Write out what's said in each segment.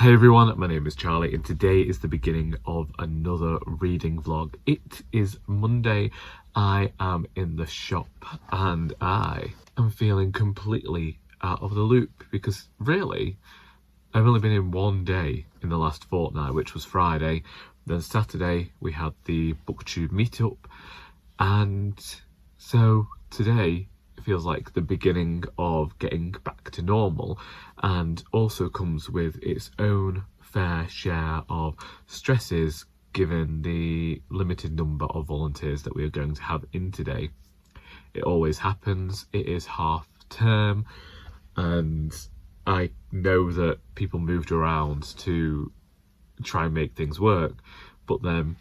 Hi everyone, my name is Charlie and today is the beginning of another reading vlog. It is Monday, I am in the shop and I am feeling completely out of the loop because really I've only been in one day in the last fortnight, which was Friday. Then Saturday we had the Booktube meetup, and so today feels like the beginning of getting back to normal, and also comes with its own fair share of stresses given the limited number of volunteers that we are going to have in today. It always happens, it is half term, and I know that people moved around to try and make things work, but then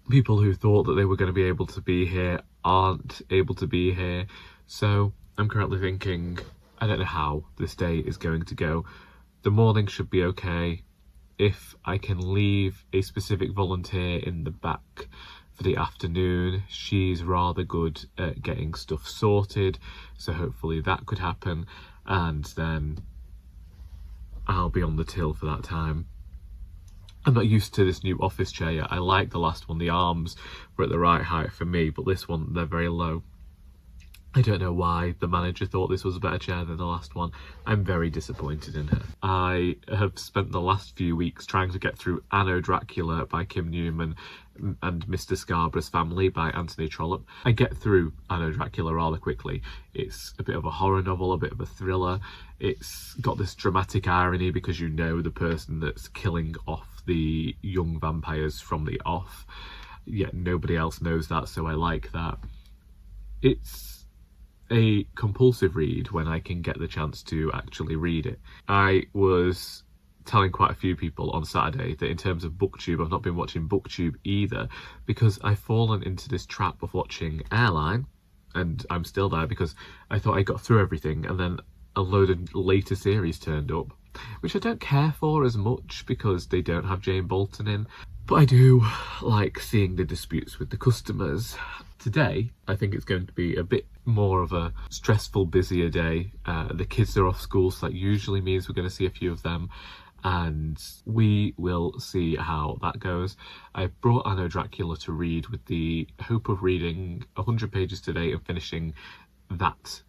people who thought that they were going to be able to be here aren't able to be here. So I'm currently thinking, I don't know how this day is going to go. The morning should be okay. If I can leave a specific volunteer in the back for the afternoon, she's rather good at getting stuff sorted, so hopefully that could happen, and then I'll be on the till for that time. I'm not used to this new office chair yet. I like the last one. The arms were at the right height for me, but this one, they're very low. I don't know why the manager thought this was a better chair than the last one. I'm very disappointed in her. I have spent the last few weeks trying to get through Anno, Dracula by Kim Newman and Mr Scarborough's Family by Anthony Trollope. I get through Anno, Dracula rather quickly. It's a bit of a horror novel, a bit of a thriller. It's got this dramatic irony because you know the person that's killing off the young vampires from the off, yet nobody else knows that, so I like that. It's a compulsive read when I can get the chance to actually read it. I was telling quite a few people on Saturday that in terms of Booktube, I've not been watching Booktube either because I've fallen into this trap of watching Airline, and I'm still there because I thought I got through everything and then a load of later series turned up, which I don't care for as much because they don't have Jane Bolton in, but I do like seeing the disputes with the customers. Today, I think it's going to be a bit more of a stressful, busier day. The kids are off school, so that usually means we're going to see a few of them, and we will see how that goes. I brought Anno Dracula to read with the hope of reading 100 pages today and finishing that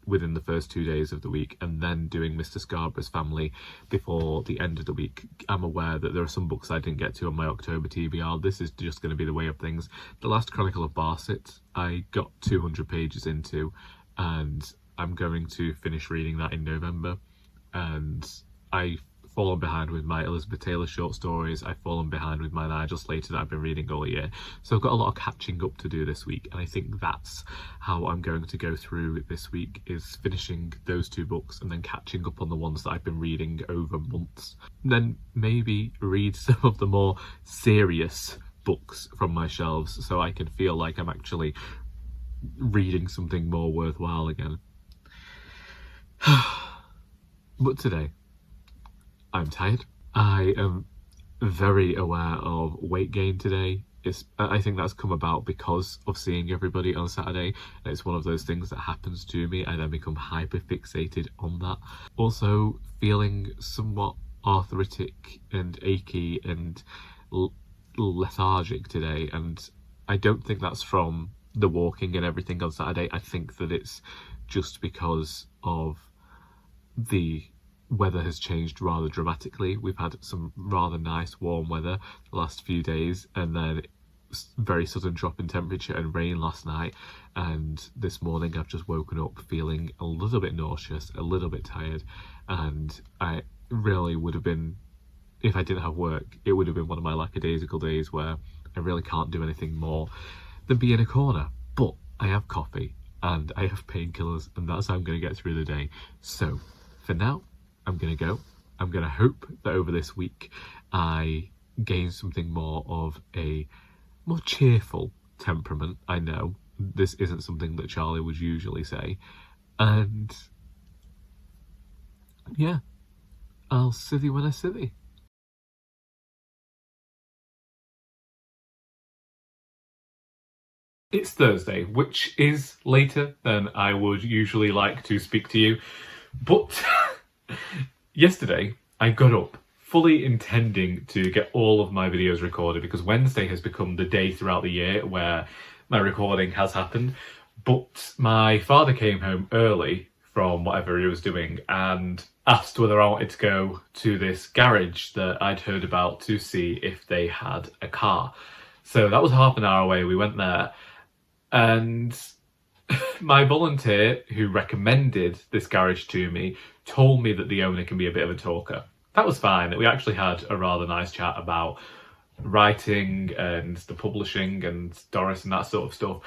within the first 2 days of the week, and then doing Mr Scarborough's Family before the end of the week. I'm aware that there are some books I didn't get to on my October TBR. This is just going to be the way of things. The Last Chronicle of Barset I got 200 pages into, and I'm going to finish reading that in November. And I've fallen behind with my Elizabeth Taylor short stories. I've fallen behind with my Nigel Slater that I've been reading all year. So I've got a lot of catching up to do this week, and I think that's how I'm going to go through this week, is finishing those two books and then catching up on the ones that I've been reading over months. And then maybe read some of the more serious books from my shelves so I can feel like I'm actually reading something more worthwhile again. But today, I'm tired. I am very aware of weight gain today. I think that's come about because of seeing everybody on Saturday. It's one of those things that happens to me. I then become hyper fixated on that. Also feeling somewhat arthritic and achy and lethargic today, and I don't think that's from the walking and everything on Saturday. I think that it's just because of the weather has changed rather dramatically. We've had some rather nice warm weather the last few days, and then very sudden drop in temperature and rain last night, and this morning I've just woken up feeling a little bit nauseous, a little bit tired, and I really would have been, if I didn't have work, it would have been one of my lackadaisical days where I really can't do anything more than be in a corner. But I have coffee and I have painkillers, and that's how I'm going to get through the day. So for now, I'm going to go. I'm going to hope that over this week I gain something more of a more cheerful temperament. I know this isn't something that Charlie would usually say. And yeah, I'll sithy when I sithy. It's Thursday, which is later than I would usually like to speak to you, but yesterday I got up fully intending to get all of my videos recorded because Wednesday has become the day throughout the year where my recording has happened. But my father came home early from whatever he was doing and asked whether I wanted to go to this garage that I'd heard about to see if they had a car. So that was half an hour away. We went there, and my volunteer who recommended this garage to me told me that the owner can be a bit of a talker. That was fine. We actually had a rather nice chat about writing and the publishing and Doris and that sort of stuff.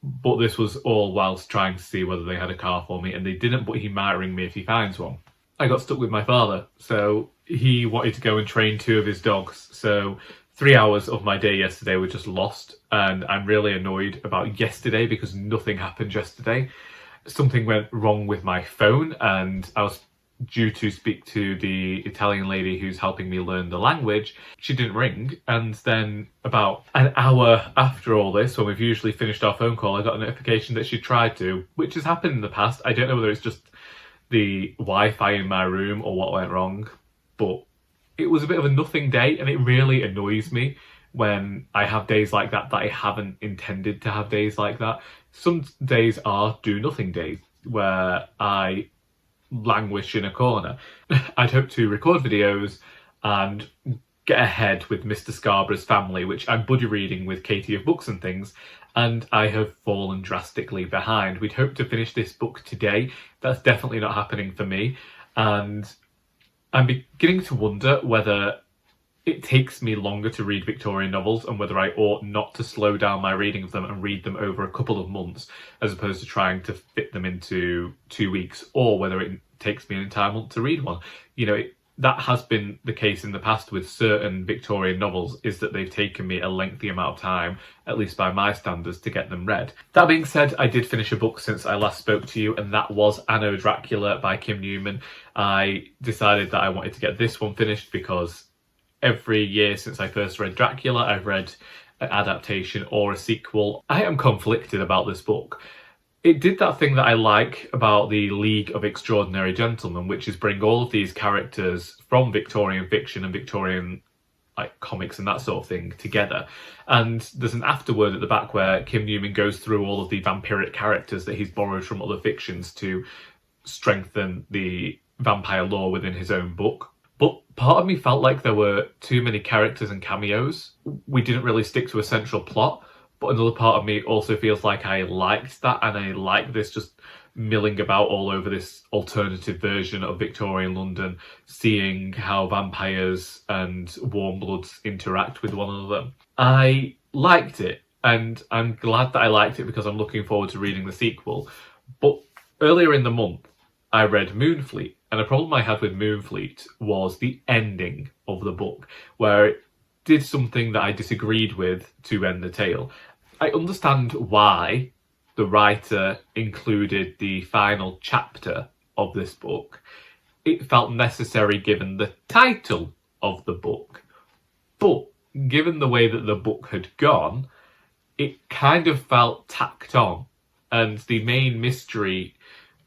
But this was all whilst trying to see whether they had a car for me, and they didn't, but he might ring me if he finds one. I got stuck with my father, so he wanted to go and train 2 of his dogs. So 3 hours of my day yesterday were just lost, and I'm really annoyed about yesterday because nothing happened yesterday. Something went wrong with my phone, and I was due to speak to the Italian lady who's helping me learn the language. She didn't ring, and then about an hour after all this, when we've usually finished our phone call, I got a notification that she tried to, which has happened in the past. I don't know whether it's just the Wi-Fi in my room or what went wrong, but it was a bit of a nothing day, and it really annoys me when I have days like that I haven't intended to have days like that. Some days are do nothing days where I languish in a corner. I'd hope to record videos and get ahead with Mr. Scarborough's family, which I'm buddy reading with Katie of Books and Things, and I have fallen drastically behind. We'd hoped to finish this book today. That's definitely not happening for me, and I'm beginning to wonder whether it takes me longer to read Victorian novels and whether I ought not to slow down my reading of them and read them over a couple of months as opposed to trying to fit them into 2 weeks, or whether it takes me an entire month to read one. You know, that has been the case in the past with certain Victorian novels, is that they've taken me a lengthy amount of time, at least by my standards, to get them read. That being said, I did finish a book since I last spoke to you, and that was Anno, Dracula by Kim Newman. I decided that I wanted to get this one finished because every year since I first read Dracula, I've read an adaptation or a sequel. I am conflicted about this book. It did that thing that I like about the League of Extraordinary Gentlemen, which is bring all of these characters from Victorian fiction and Victorian comics and that sort of thing together. And there's an afterword at the back where Kim Newman goes through all of the vampiric characters that he's borrowed from other fictions to strengthen the vampire lore within his own book. But part of me felt like there were too many characters and cameos. We didn't really stick to a central plot, but another part of me also feels like I liked that, and I like this just milling about all over this alternative version of Victorian London, seeing how vampires and warm bloods interact with one another. I liked it, and I'm glad that I liked it because I'm looking forward to reading the sequel. But earlier in the month, I read Moonfleet, and a problem I had with Moonfleet was the ending of the book, where it did something that I disagreed with to end the tale. I understand why the writer included the final chapter of this book. It felt necessary given the title of the book, but given the way that the book had gone, it kind of felt tacked on, and the main mystery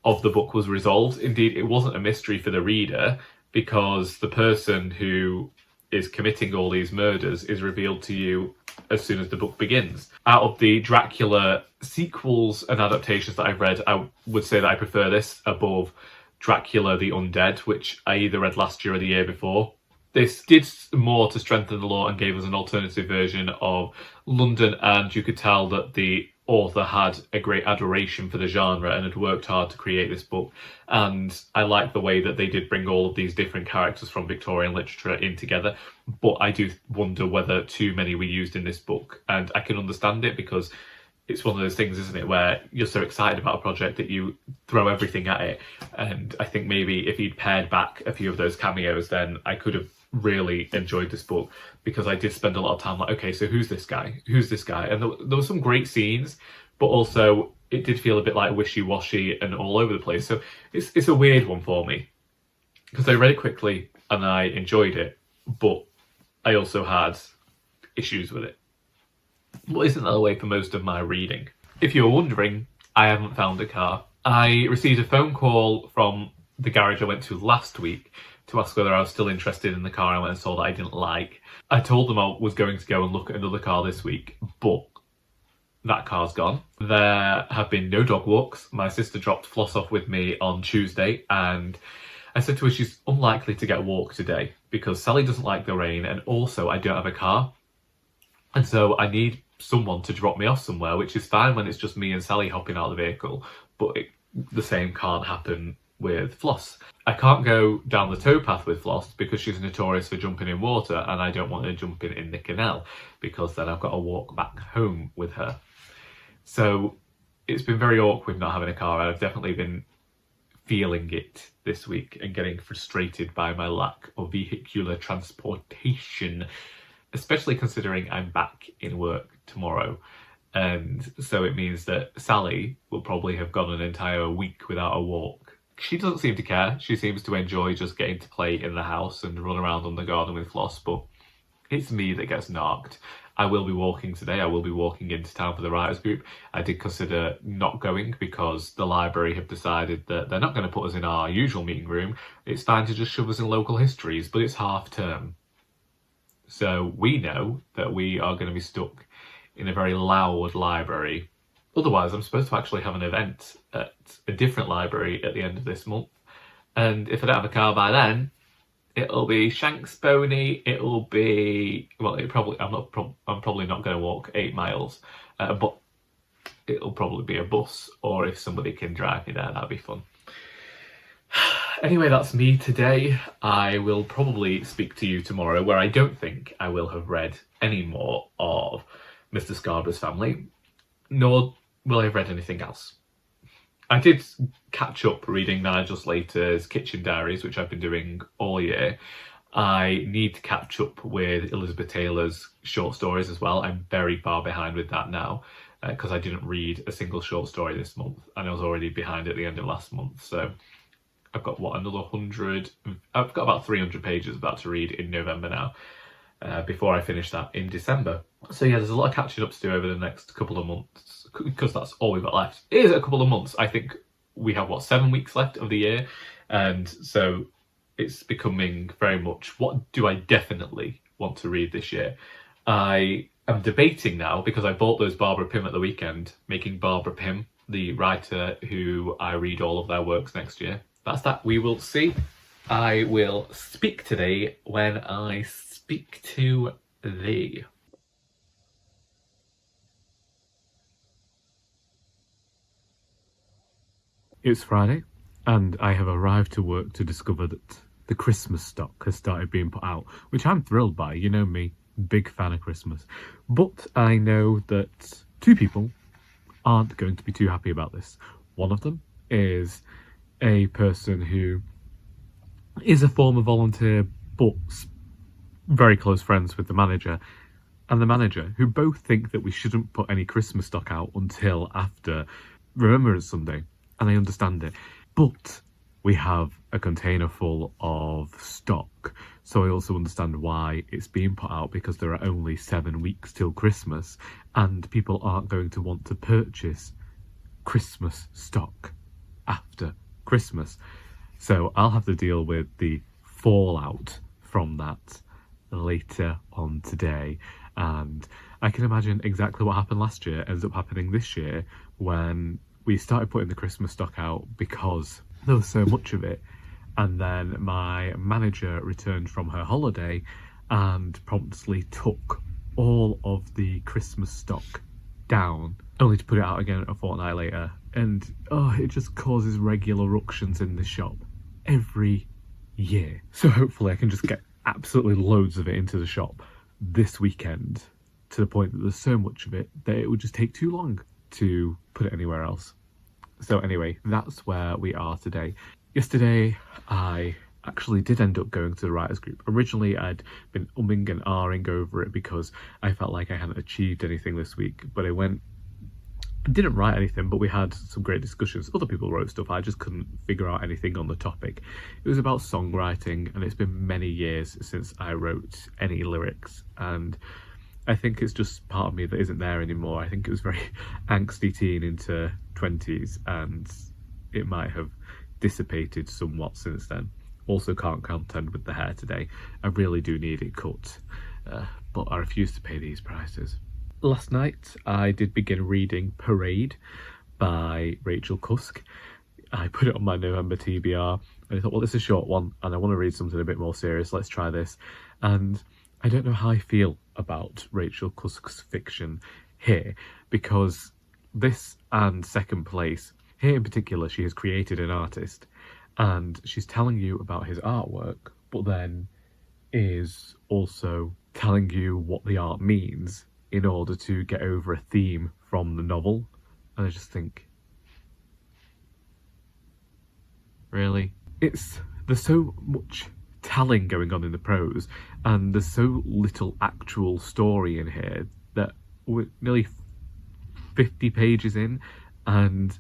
of the book was resolved. Indeed, it wasn't a mystery for the reader because the person who is committing all these murders is revealed to you as soon as the book begins. Out of the Dracula sequels and adaptations that I've read, I would say that I prefer this above Dracula the Undead, which I either read last year or the year before. This did more to strengthen the lore and gave us an alternative version of London, and you could tell that the author had a great adoration for the genre and had worked hard to create this book. And I like the way that they did bring all of these different characters from Victorian literature in together, but I do wonder whether too many were used in this book. And I can understand it because it's one of those things, isn't it, where you're so excited about a project that you throw everything at it. And I think maybe if he'd pared back a few of those cameos, then I could have really enjoyed this book, because I did spend a lot of time like, okay, so who's this guy? Who's this guy? And there were some great scenes, but also it did feel a bit like wishy-washy and all over the place. So it's a weird one for me, because I read it quickly and I enjoyed it, but I also had issues with it. But isn't that the way for most of my reading? If you're wondering, I haven't found a car. I received a phone call from the garage I went to last week to ask whether I was still interested in the car I went and saw that I didn't like. I told them I was going to go and look at another car this week, but that car's gone. There have been no dog walks. My sister dropped Floss off with me on Tuesday, and I said to her she's unlikely to get a walk today because Sally doesn't like the rain, and also I don't have a car. And so I need someone to drop me off somewhere, which is fine when it's just me and Sally hopping out of the vehicle, but the same can't happen with Floss. I can't go down the towpath with Floss because she's notorious for jumping in water, and I don't want her jumping in the canal because then I've got to walk back home with her. So it's been very awkward not having a car. I've definitely been feeling it this week and getting frustrated by my lack of vehicular transportation, especially considering I'm back in work tomorrow. And so it means that Sally will probably have gone an entire week without a walk. She doesn't seem to care. She seems to enjoy just getting to play in the house and run around on the garden with Floss, but it's me that gets narked. I will be walking today. I will be walking into town for the writers group. I did consider not going because the library have decided that they're not going to put us in our usual meeting room. It's fine to just shove us in local histories, but it's half term. So we know that we are going to be stuck in a very loud library. Otherwise, I'm supposed to actually have an event at a different library at the end of this month. And if I don't have a car by then, it'll be Shanks Boney, it'll be, well, I'm probably not going to walk 8 miles, but it'll probably be a bus, or if somebody can drive me there, that'd be fun. Anyway, that's me today. I will probably speak to you tomorrow, where I don't think I will have read any more of Mr. Scarborough's family, nor will I have read anything else. I did catch up reading Nigel Slater's Kitchen Diaries, which I've been doing all year. I need to catch up with Elizabeth Taylor's short stories as well. I'm very far behind with that now because I didn't read a single short story this month, and I was already behind at the end of last month. So I've got, another 100? I've got about 300 pages about to read in November now, before I finish that in December. So yeah, there's a lot of catching up to do over the next couple of months, because that's all we've got left. It is a couple of months. I think we have, 7 weeks left of the year, and so it's becoming very much, what do I definitely want to read this year? I am debating now, because I bought those Barbara Pym at the weekend, making Barbara Pym the writer who I read all of their works next year. That's that. We will see. I will speak today when I speak to thee. It's Friday, and I have arrived to work to discover that the Christmas stock has started being put out, which I'm thrilled by. You know me, big fan of Christmas. But I know that 2 people aren't going to be too happy about this. One of them is a person who is a former volunteer, but very close friends with the manager, and the manager, who both think that we shouldn't put any Christmas stock out until after Remembrance Sunday. And I understand it, but we have a container full of stock, so I also understand why it's being put out, because there are only 7 weeks till Christmas, and people aren't going to want to purchase Christmas stock after Christmas. So I'll have to deal with the fallout from that later on today, and I can imagine exactly what happened last year ends up happening this year, when we started putting the Christmas stock out because there was so much of it, and then my manager returned from her holiday and promptly took all of the Christmas stock down, only to put it out again a fortnight later. And it just causes regular ructions in the shop every year. So hopefully I can just get absolutely loads of it into the shop this weekend, to the point that there's so much of it that it would just take too long to put it anywhere else. So anyway, that's where we are today. Yesterday, I actually did end up going to the writers group. Originally, I'd been umming and ahhing over it because I felt like I hadn't achieved anything this week, but I didn't write anything, but we had some great discussions. Other people wrote stuff, I just couldn't figure out anything on the topic. It was about songwriting, and it's been many years since I wrote any lyrics, and I think it's just part of me that isn't there anymore. I think it was very angsty teen into 20s, and it might have dissipated somewhat since then. Also can't contend with the hair today. I really do need it cut, but I refuse to pay these prices. Last night I did begin reading Parade by Rachel Cusk. I put it on my November TBR and I thought, well, this is a short one and I want to read something a bit more serious. Let's try this. And I don't know how I feel about Rachel Cusk's fiction here, because this and Second Place, here in particular, she has created an artist and she's telling you about his artwork, but then is also telling you what the art means in order to get over a theme from the novel. And I just think, really? There's so much telling going on in the prose, and there's so little actual story in here that we're nearly 50 pages in, and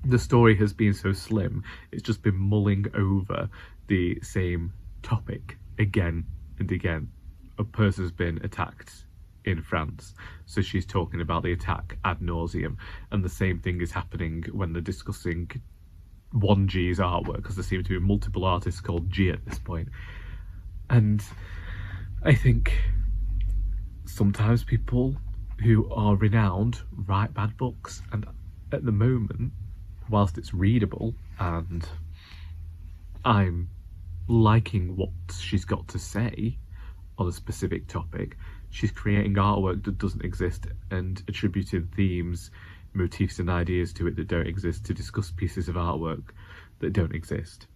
the story has been so slim. It's just been mulling over the same topic again and again. A person's been attacked in France, so she's talking about the attack ad nauseum, and the same thing is happening when they're discussing 1G's artwork, because there seem to be multiple artists called G at this point. And I think sometimes people who are renowned write bad books, and at the moment, whilst it's readable and I'm liking what she's got to say on a specific topic, she's creating artwork that doesn't exist and attributing themes, motifs and ideas to it that don't exist to discuss pieces of artwork that don't exist.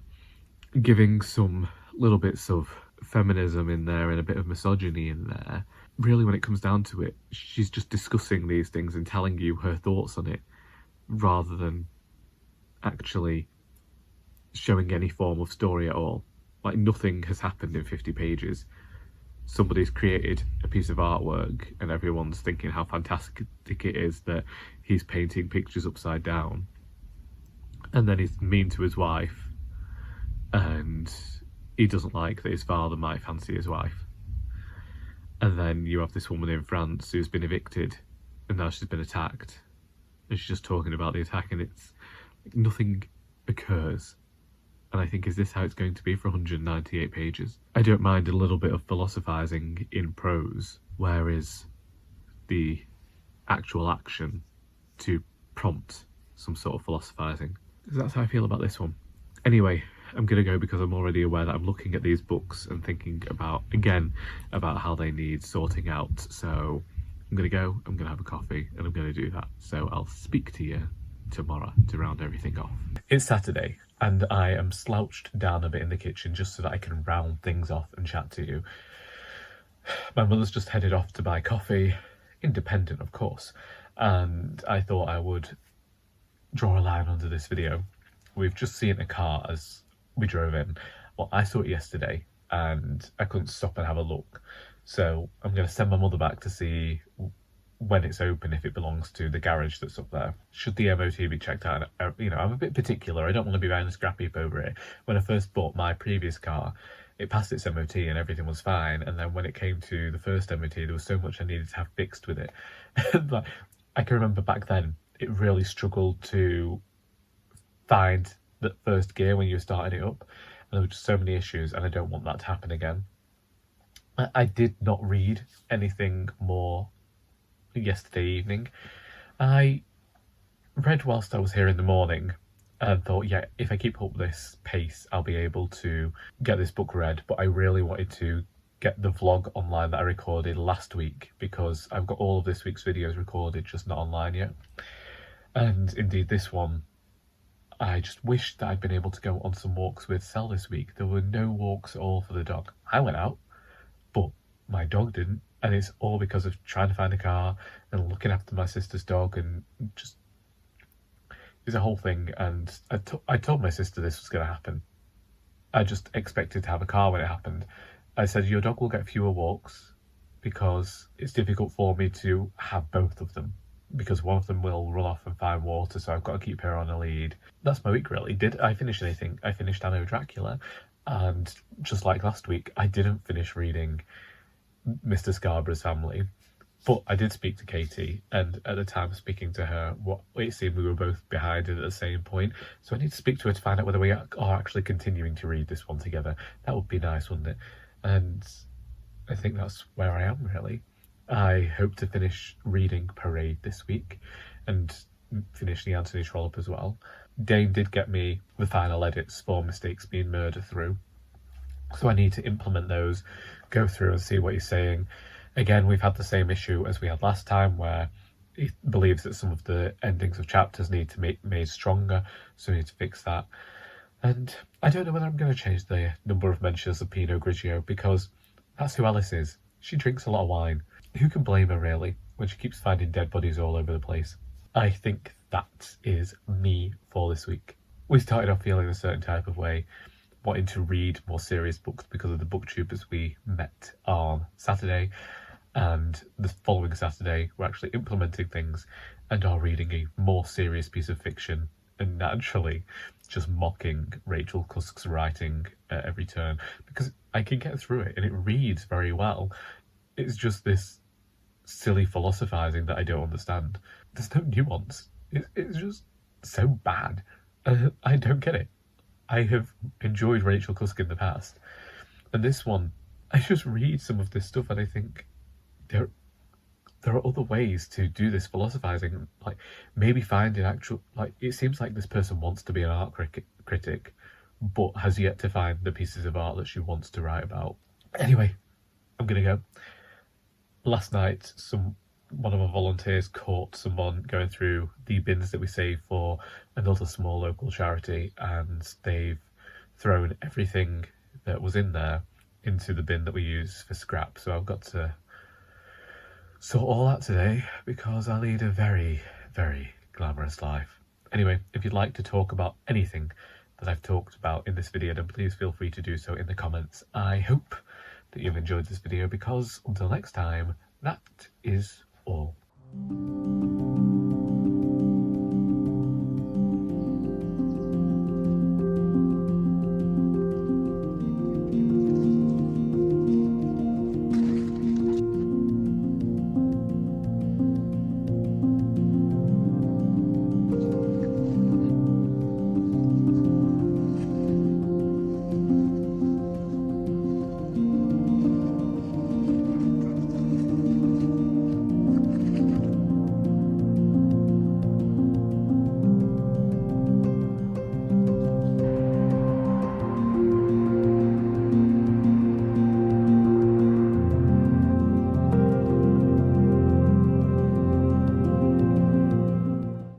Giving some little bits of feminism in there and a bit of misogyny in there. Really, when it comes down to it, she's just discussing these things and telling you her thoughts on it, rather than actually showing any form of story at all. Like, nothing has happened in 50 pages. Somebody's created a piece of artwork and everyone's thinking how fantastic it is that he's painting pictures upside down, and then he's mean to his wife and he doesn't like that his father might fancy his wife. And then you have this woman in France who's been evicted and now she's been attacked, and she's just talking about the attack, and it's like nothing occurs. And I think, is this how it's going to be for 198 pages? I don't mind a little bit of philosophizing in prose. Where is the actual action to prompt some sort of philosophizing? That's how I feel about this one. Anyway, I'm going to go because I'm already aware that I'm looking at these books and thinking about how they need sorting out. So I'm going to go, I'm going to have a coffee, and I'm going to do that. So I'll speak to you tomorrow to round everything off. It's Saturday, and I am slouched down a bit in the kitchen just so that I can round things off and chat to you. My mother's just headed off to buy coffee, independent of course, and I thought I would draw a line under this video. We've just seen a car as we drove in. Well, I saw it yesterday and I couldn't stop and have a look, so I'm going to send my mother back to see when it's open, if it belongs to the garage that's up there. Should the MOT be checked out? You know, I'm a bit particular. I don't want to be around a scrap heap over it. When I first bought my previous car, it passed its MOT and everything was fine. And then when it came to the first MOT, there was so much I needed to have fixed with it. Like, I can remember back then, it really struggled to find the first gear when you were starting it up. And there were just so many issues, and I don't want that to happen again. I did not read anything more yesterday evening. I read whilst I was here in the morning and thought, yeah, if I keep up this pace, I'll be able to get this book read. But I really wanted to get the vlog online that I recorded last week, because I've got all of this week's videos recorded, just not online yet. And indeed this one, I just wish that I'd been able to go on some walks with Sel this week. There were no walks at all for the dog. I went out, but my dog didn't. And it's all because of trying to find a car and looking after my sister's dog, and just, it's a whole thing. And I told my sister this was going to happen. I just expected to have a car when it happened. I said, your dog will get fewer walks because it's difficult for me to have both of them, because one of them will run off and find water, so I've got to keep her on a lead. That's my week, really. Did I finish anything? I finished Anno Dracula, and just like last week, I didn't finish reading Mr Scarborough's Family. But I did speak to Katie, and at the time of speaking to her, it seemed we were both behind it at the same point. So I need to speak to her to find out whether we are actually continuing to read this one together. That would be nice, wouldn't it? And I think that's where I am, really. I hope to finish reading Parade this week and finish the Anthony Trollope as well. Dane did get me the final edits for Mistakes Being Murdered through, so I need to implement those, go through and see what he's saying. Again, we've had the same issue as we had last time, where he believes that some of the endings of chapters need to be made stronger, so we need to fix that. And I don't know whether I'm going to change the number of mentions of Pinot Grigio, because that's who Alice is. She drinks a lot of wine. Who can blame her, really, when she keeps finding dead bodies all over the place? I think that is me for this week. We started off feeling a certain type of way, wanting to read more serious books because of the booktubers we met on Saturday, and the following Saturday we're actually implementing things and are reading a more serious piece of fiction, and naturally just mocking Rachel Cusk's writing at every turn, because I can get through it and it reads very well. It's just this silly philosophizing that I don't understand. There's no nuance. It's just so bad. I don't get it. I have enjoyed Rachel Cusk in the past, and this one, I just read some of this stuff and I think there are other ways to do this philosophizing, like maybe find an actual, like, it seems like this person wants to be an art critic but has yet to find the pieces of art that she wants to write about. Anyway, I'm gonna go. Last night, one of our volunteers caught someone going through the bins that we save for another small local charity, and they've thrown everything that was in there into the bin that we use for scrap. So I've got to sort all that today, because I lead a very, very glamorous life. Anyway, if you'd like to talk about anything that I've talked about in this video, then please feel free to do so in the comments. I hope that you've enjoyed this video, because until next time, that is all.